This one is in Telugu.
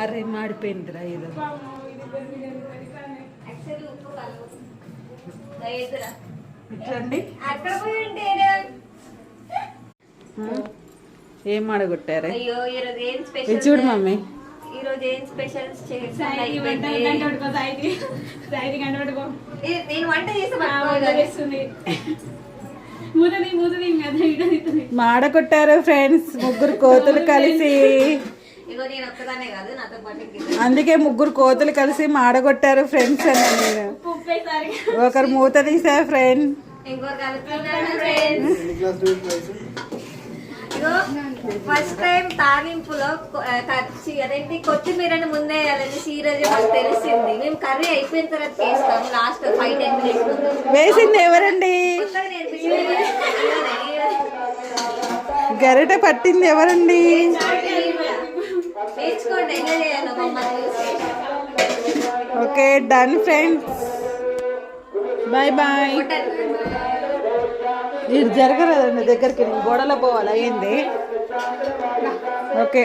అరే మాడిపోయిందిరా ఏదో. ఇట్లండి ఏం మాడగొట్టారు? అయ్యో ఈరోజు ఏం ఇది స్పెషల్ చూడు మమ్మీ. ఈరోజు ఏం స్పెషల్ నేను వంట చేసి మాడగొట్టారు ఫ్రెండ్స్ ముగ్గురు కోతులు కలిసి. ఇగో నేను ఒక్కదానే కాదు నాతో పాటు అందుకే ముగ్గురు కోతులు కలిసి మాడగొట్టారు ఫ్రెండ్స్ అని నేను. ఒకరు మూత తీసా ఫ్రెండ్. ఇంకోరు కలుపుతున్నాను ఫ్రెండ్స్. ఇగో ఫస్ట్ టైం తాలింపులో అదేంటి కొత్తిమీరని ముందే వేయాలనేసి ఈ రోజు మాకు తెలిసింది. మేము కర్రీ అయిపోయిన తర్వాత వేస్తాము లాస్ట్ 5-10 minutes ముందు. వేసింది ఎవరండి? గరిట పట్టింది ఎవరండి? నేర్చుకోండి ఎలా చేయాలో మమ్మల్ని చూసి. Okay done friends, bye bye. ఇది జరగలేదండి దగ్గరికి, నేను గోడలో పోవాలి అయ్యింది. ఓకే.